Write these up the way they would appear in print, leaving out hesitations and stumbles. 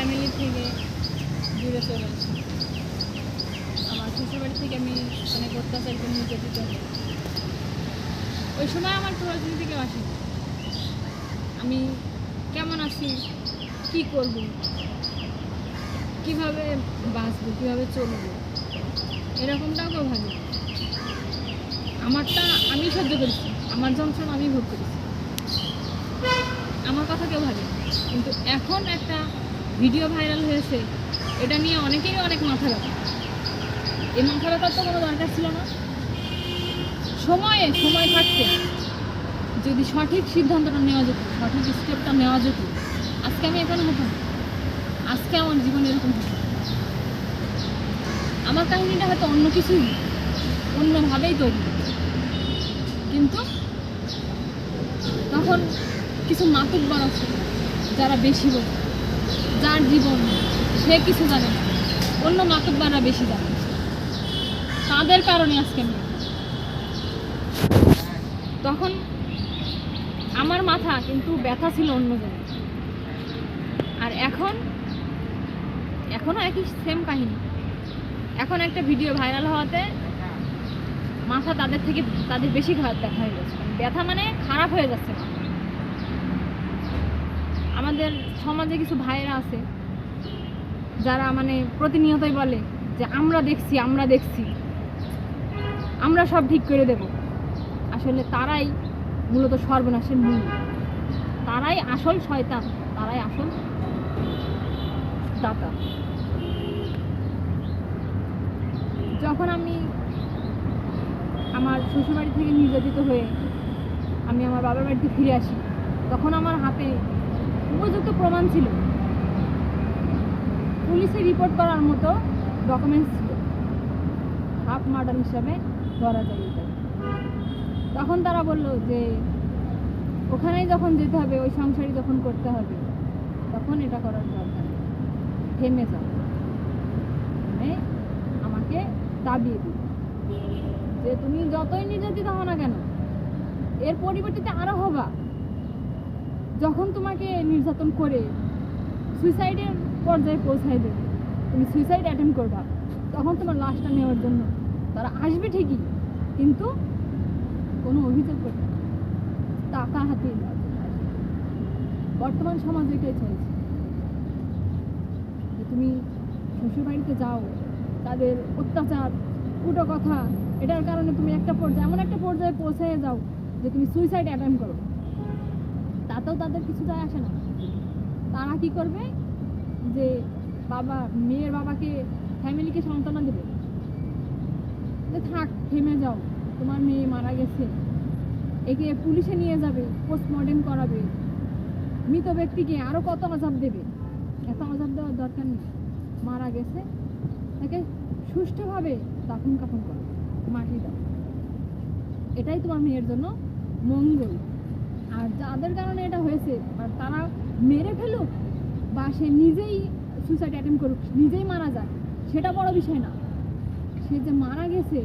Family থেকে দূরে চলে আসি। আমার শ্বশুরবাড়ি থেকে আমি অনেক অত্যাচারিত নির্যাতিত হই। ওই সময় আমার পরিস্থিতি থেকে আসি আমি কেমন আছি, কী করব, কীভাবে বাঁচবো, কীভাবে চলবো, এরকমটাও কেউ ভাবি। আমারটা আমি সহ্য করেছি, আমার যন্ত্রণা আমি ভোগ করেছি, আমার কথা কেউ ভাবে। কিন্তু এখন একটা ভিডিও ভাইরাল হয়েছে, এটা নিয়ে অনেকেরই অনেক মাথা ব্যথা। এই মাথা ব্যথার তো কোনো দরকার ছিল না। সময় থাকতে যদি সঠিক সিদ্ধান্তটা নেওয়া যেত, সঠিক স্টেপটা নেওয়া যেত, আজকে আমি এখানে হতাম, আজকে আমার জীবনে এরকম হতো। আমার কাহিনীটা হয়তো অন্য কিছুই, অন্যভাবেই তৈরি, কিন্তু তখন কিছু মাতুব্বর আছে যারা বেশি বোঝে, যার জীবন সে কিছু জানে না, অন্য মাতুব্বররা বেশি জানে, তাদের কারণে আজকে আমি। তখন আমার মাথা কিন্তু ব্যথা ছিল অন্য জায়গায়, আর এখনও একই সেম কাহিনী। এখন একটা ভিডিও ভাইরাল হওয়াতে মাথা তাদের বেশি ব্যথা হয়ে যাচ্ছে। ব্যথা মানে খারাপ হয়ে যাচ্ছে না। আমাদের সমাজে কিছু ভাইয়েরা আছে যারা মানে প্রতিনিয়তই বলে যে আমরা দেখছি, আমরা সব ঠিক করে দেব। আসলে তারাই মূলত সর্বনাশের মূল, তারাই আসল শয়তান, তারাই আসল দাতা। যখন আমি আমার শ্বশুরবাড়ি থেকে নির্যাতিত হয়ে আমি আমার বাবার বাড়িতে ফিরে আসি, তখন আমার হাতে উপযুক্ত প্রমাণ ছিল, পুলিশে রিপোর্ট করার মতো ডকুমেন্টস ছিল, হাফ মার্ডার হিসাবে ধরা যায়। তখন তারা বলল যে ওখানেই যখন যেতে হবে, ওই সংসারই যখন করতে হবে, তখন এটা করার দরকার, থেমে যাও। মানে আমাকে দাবিয়ে দিল যে তুমি যতই নির্যাতিত হও না কেন, এর পরিবর্তে আরও হবা। যখন তোমাকে নির্যাতন করে সুইসাইডের পর্যায়ে পৌঁছায় দেবে, তুমি সুইসাইড অ্যাটেম্প করবা, তখন তোমার লাশটা নেওয়ার জন্য তারা আসবে ঠিকই, কিন্তু কোনো অভিযোগ করবে না, টাকা হাতিয়ে নেওয়ার জন্য আসবে। বর্তমান সমাজ এটাই চাইছে যে তুমি শ্বশুরবাড়িতে যাও, তাদের অত্যাচার, কুটো কথা, এটার কারণে তুমি এমন একটা পর্যায়ে পৌঁছে যাও যে তুমি সুইসাইড অ্যাটেম্প করো, তাতেও তাদের কিছু যায় আসে না। তারা কি করবে যে মেয়ের বাবাকে, ফ্যামিলিকে সান্ত্বনা দেবে যে থাক, থেমে যাও, তোমার মেয়ে মারা গেছে, একে পুলিশে নিয়ে যাবে, পোস্টমর্টেম করাবে, মৃত ব্যক্তিকে আরও কত আজাব দেবে। এত আজাব দেওয়ার দরকার নেই, মারা গেছে তাকে সুষ্ঠুভাবে দাফন কাফন করো, মাটি দাও, এটাই তোমার মেয়ের জন্য মঙ্গল। আর যাদের কারণে এটা হয়েছে, আর তারা মেরে ফেলুক বা সে নিজেই সুইসাইড অ্যাটেম্প করুক, নিজেই মারা যায়, সেটা বড় বিষয় না। সে যে মারা গেছে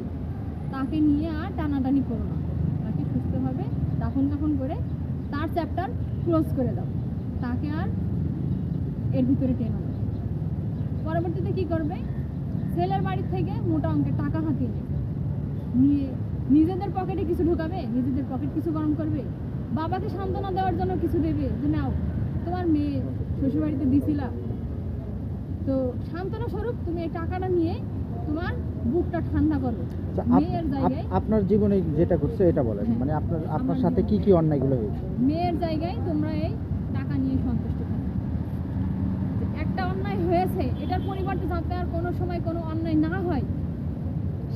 তাকে নিয়ে আর টানাটানি করো না, তাকে সুস্থভাবে দাফন কাফন করে তার চ্যাপ্টার ক্লোজ করে দাও, তাকে আর এর ভিতরে টেনো না। পরবর্তীতে কি করবে, ছেলের বাড়ি থেকে মোটা অঙ্কের টাকা হাতিয়ে নিয়ে নিজেদের পকেটে কিছু ঢোকাবে, নিজেদের পকেট কিছু গরম করবে, বাবাকে সান্ত্বনা দেওয়ার জন্য কিছু দেবে যে নাও, তোমার মেয়ে শ্বশুরবাড়িতে দিছিলা, তো সান্ত্বনা স্বরূপ তুমি এই টাকাটা নিয়ে তোমার বুকটা ঠান্ডা করো। মেয়ের জায়গায় আপনার জীবনে যেটা করছে এটা বলেন, মানে আপনার সাথে কি কি অন্যায়গুলো হয়েছে? মেয়ের জায়গায় তোমরা এই টাকা নিয়ে সন্তুষ্ট থাকো। একটা অন্যায় হয়েছে, এটার পরিবর্তে যাতে আর কোনো সময় কোনো অন্যায় না হয়,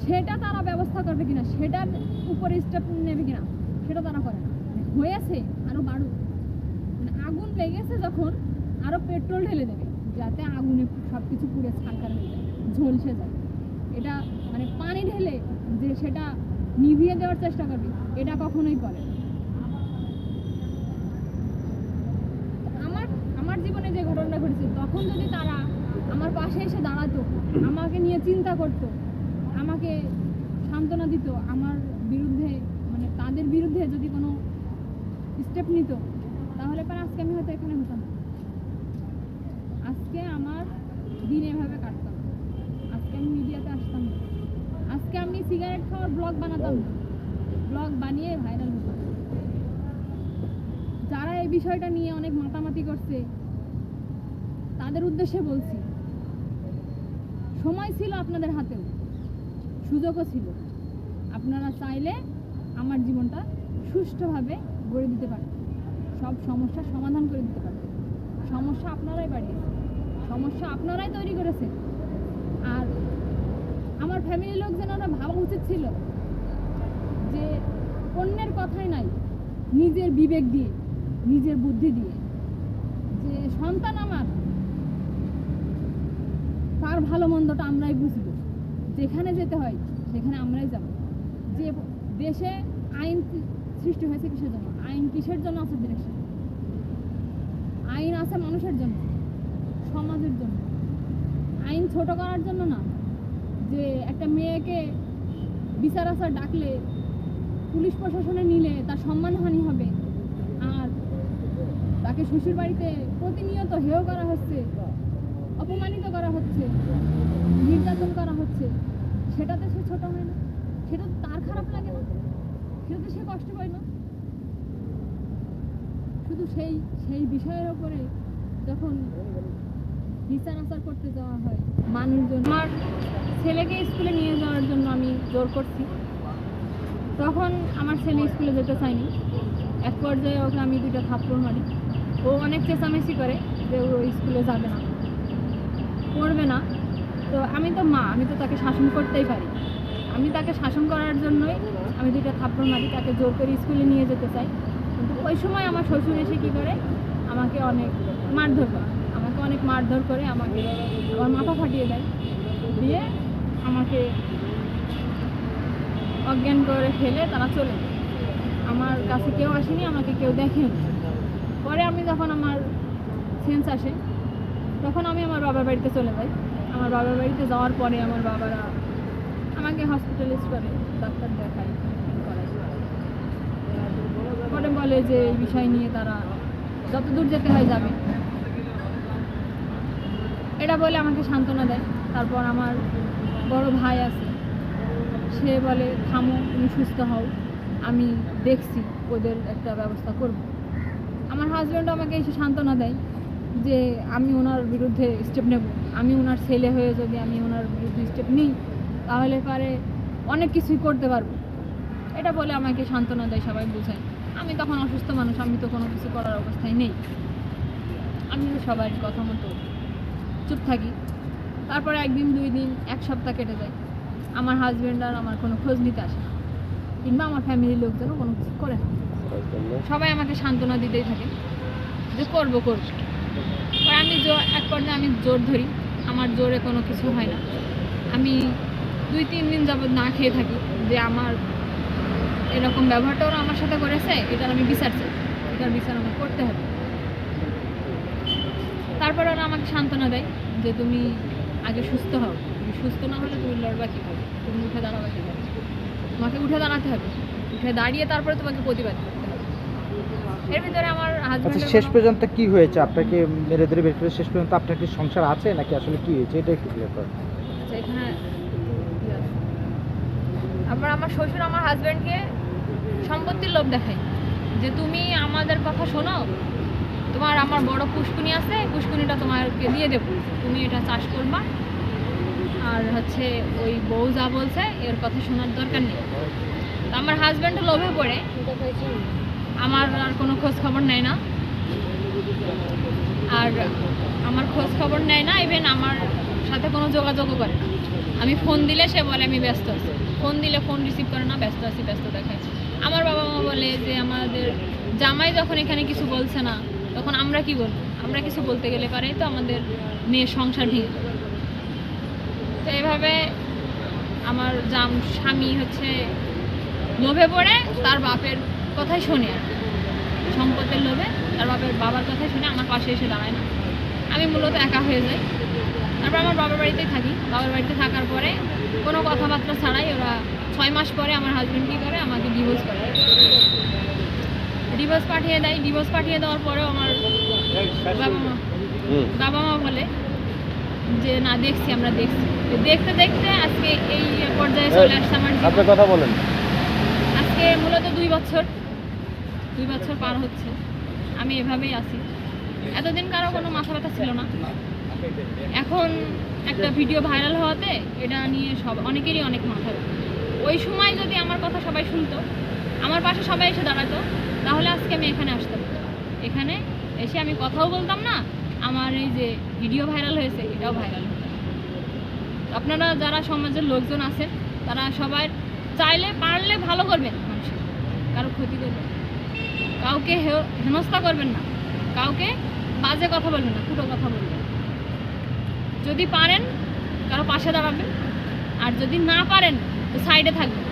সেটা তারা ব্যবস্থা করবে কিনা, সেটার উপরে স্টেপ নেবে কিনা, সেটা তারা করে না। হয়েছে আরও বাড়ুক, মানে আগুন লেগেছে যখন আরও পেট্রোল ঢেলে দেবে, যাতে আগুনে সব কিছু পুড়ে ছারখার হয়ে যায়, ঝলসে যায়। এটা মানে পানি ঢেলে যে সেটা নিভিয়ে দেওয়ার চেষ্টা করবে, এটা কখনোই করে না। আমার জীবনে যে ঘটনাটা ঘটেছে, তখন যদি তারা আমার পাশে এসে দাঁড়াতো, আমাকে নিয়ে চিন্তা করতো, আমাকে সান্ত্বনা দিত, আমার বিরুদ্ধে মানে তাদের বিরুদ্ধে যদি কোনো স্টেপ নিত, তাহলে পরে আজকে আমি হয়তো এখানে হতাম না। আজকে আজকে আমার দিন এভাবে কাটতাম না। আজকে আমি মিডিয়াতে আসতাম না। আজকে আমি সিগারেট খাওয়ার ব্লগ বানাতাম না, ব্লগ বানিয়ে ভাইরাল হতাম। যারা এই বিষয়টা নিয়ে অনেক মাতামাতি করছে তাদের উদ্দেশ্যে বলছি, সময় ছিল আপনাদের হাতেও, সুযোগও ছিল। আপনারা চাইলে আমার জীবনটা সুষ্ঠুভাবে গড়ে দিতে পারেন, সব সমস্যার সমাধান করে দিতে পারেন। সমস্যা আপনারাই বাড়িয়েছেন, সমস্যা আপনারাই তৈরি করেছেন। আর আমার ফ্যামিলির লোকজনেরা ভাবা উচিত ছিল যে অন্যের কথাই নাই, নিজের বিবেক দিয়ে, নিজের বুদ্ধি দিয়ে, যে সন্তান আমার, তার ভালো মন্দটা আমরাই বুঝবো, যেখানে যেতে হয় সেখানে আমরাই যাব। যে দেশে আইন সৃষ্টি হয়েছে কিসের জন্য? আইন কিসের জন্য আছে? দেশে আইন আছে মানুষের জন্য, সমাজের জন্য। আইন ছোট করার জন্য না, যে একটা মেয়েকে বিচার আচার ডাকলে, পুলিশ প্রশাসনে নিলে তার সম্মানহানি হবে, আর তাকে শ্বশুর বাড়িতে প্রতিনিয়ত হেয় করা হচ্ছে, অপমানিত করা হচ্ছে, নির্যাতন করা হচ্ছে, সেটাতে সে ছোট হয় না? সেটা তার খারাপ লাগে না? সেটাতে সে কষ্ট পায় না? শুধু সেই সেই বিষয়ের ওপরে যখন বিচার আচার করতে যাওয়া হয় মানুষজন, আমার ছেলেকে স্কুলে নিয়ে যাওয়ার জন্য আমি জোর করছি, তখন আমার ছেলে স্কুলে যেতে চায়নি। এক পর্যায়ে ওকে আমি 2টা থাপ্পড় মারি। ও অনেক চেঁচামেচি করে যে ও স্কুলে যাবে না, পড়বে না। তো আমি তো মা, আমি তো তাকে শাসন করতেই পারি। আমি তাকে শাসন করার জন্যই আমি 2টা থাপ্পড় মারি, তাকে জোর করে স্কুলে নিয়ে যেতে চাই। কিন্তু ওই সময় আমার শ্বশুর এসে কী করে, আমাকে অনেক মারধর করে, আমাকে আমার মাথা ফাটিয়ে দেয়, দিয়ে আমাকে অজ্ঞান করে ফেলে তারা চলে যায়। আমার কাছে কেউ আসেনি, আমাকে কেউ দেখেনি। পরে আমি যখন আমার সেন্স আসে, তখন আমি আমার বাবার বাড়িতে চলে যাই। আমার বাবার বাড়িতে যাওয়ার পরে আমার বাবারা আমাকে হসপিটালাইজ করে, ডাক্তার দেখায়, পরে বলে যে এই বিষয় নিয়ে তারা যত দূর যেতে হয় যাবে, এটা বলে আমাকে সান্ত্বনা দেয়। তারপর আমার বড় ভাই আছে, সে বলে থামো, তুমি সুস্থ হও, আমি দেখছি, ওদের একটা ব্যবস্থা করব। আমার হাজব্যান্ডও আমাকে এসে সান্ত্বনা দেয় যে আমি ওনার বিরুদ্ধে স্টেপ নেব, আমি ওনার ছেলে হয়ে যদি আমি ওনার বিরুদ্ধে স্টেপ নিই তাহলে পারে অনেক কিছুই করতে পারবো, এটা বলে আমাকে সান্ত্বনা দেয়, সবাই বোঝায়। আমি তখন অসুস্থ মানুষ, আমি তো কোনো কিছু করার অবস্থায় নেই, আমি সবার কথা মতো চুপ থাকি। তারপরে 1 দিন 2 দিন 1 সপ্তাহ কেটে যায়, আমার হাজব্যান্ড আর আমার কোনো খোঁজ নিতে আসে না, কিংবা আমার ফ্যামিলির লোকজনও কোনো কিছু করে না। সবাই আমাকে সান্ত্বনা দিতেই থাকে যে করবো। পরে আমি এক পর্যায়ে আমি জোর ধরি, আমার জোরে কোনো কিছু হয় না। আমি 2-3 দিন যাবৎ না খেয়ে থাকি যে আমার এরকম ব্যবহারটা ওরা আমার সাথে করেছে, এটার আমি বিচার চাই, এটার বিচার আমার করতে হবে। তারপর ওরা আমাকে সান্ত্বনা দেয় যে তুমি আগে সুস্থ হও, তুমি সুস্থ না হলে তুমি লড়বা কীভাবে, তুমি উঠে দাঁড়াবা কীভাবে, তোমাকে উঠে দাঁড়াতে হবে, উঠে দাঁড়িয়ে তারপরে তোমাকে প্রতিবাদ করতে হবে। এর ভিতরে আমার হাজব্যান্ড শেষ পর্যন্ত কি হয়েছে? আপনাকে মেরে ধরে বের করে শেষ পর্যন্ত আপনার কি সংসার আছে নাকি আসলে কি হয়েছে, এটা একটু ক্লিয়ার করেন। এখানে আবার আমার শ্বশুর আমার হাজব্যান্ডকে সম্পত্তির লোভ দেখায় যে তুমি আমাদের কথা শোনো, তোমার আমার বড় পুষ্কুনি আছে, পুষ্কুনিটা তোমাকে দিয়ে দেবো, তুমি এটা চাষ করবা, আর হচ্ছে ওই বউ যা বলছে এর কথা শোনার দরকার নেই। তো আমার হাজব্যান্ডও লোভে পড়ে আমার আর কোনো খোঁজ খবর নেয় না, আর আমার খোঁজ খবর নেয় না, ইভেন আমার সাথে কোনো যোগাযোগও করে না। আমি ফোন দিলে সে বলে আমি ব্যস্ত আছি, ফোন দিলে ফোন রিসিভ করে না, ব্যস্ত আছি, ব্যস্ত দেখায়। আমার বাবা মা বলে যে আমাদের জামাই যখন এখানে কিছু বলছে না, তখন আমরা কি বলবো, আমরা কিছু বলতে গেলে পারে তো আমাদের মেয়ের সংসার ভেঙে যাবে। তো এভাবে আমার স্বামী হচ্ছে লোভে পড়ে তার বাপের কথাই শোনে, আর সম্পদের লোভে তার বাবার কথাই শুনে আমার পাশে এসে দাঁড়ায় না। আমি মূলত একা হয়ে যাই। তারপর আমার বাবার বাড়িতেই থাকি। বাবার বাড়িতে থাকার পরে কোনো কথাবার্তা ছাড়াই ওরা 6 মাস পরে আমার হাজব্যান্ড কী করে, আমাকে ডিভোর্স করে, ডিভোর্স পাঠিয়ে দেয়। ডিভোর্স পাঠিয়ে দেওয়ার পরেও আমার বাবা মা বাবা মা বলে যে না দেখছি, আমরা দেখছি। তো দেখতে দেখতে আজকে এই পর্যায়ে চলে আসছে আমার জীবন। আপনার কথা বলেন। আজকে মূলত 2 বছর পার হচ্ছে আমি এভাবেই আছি। এতদিন কারো কোনো মাথা ব্যথা ছিল না, এখন একটা ভিডিও ভাইরাল হওয়াতে এটা নিয়ে অনেকেরই অনেক মাথা ব্যথা। ওই সময় যদি আমার কথা সবাই শুনতো, আমার পাশে সবাই এসে দাঁড়াতো, তাহলে আজকে আমি এখানে আসতাম। এখানে এসে আমি কথাও বলতাম না, আমার এই যে ভিডিও ভাইরাল হয়েছে এটাও ভাইরাল হতো। আপনারা যারা সমাজের লোকজন আছেন তারা সবাই চাইলে পারলে ভালো করবেন, মানুষের কারো ক্ষতি করবেন, কাউকে হেনস্থা করবেন না, কাউকে বাজে কথা বলবেন না, কুটো কথা বলবেন। যদি পারেন কারো পাশে দাঁড়াবেন, আর যদি না পারেন তো সাইডে থাকবেন।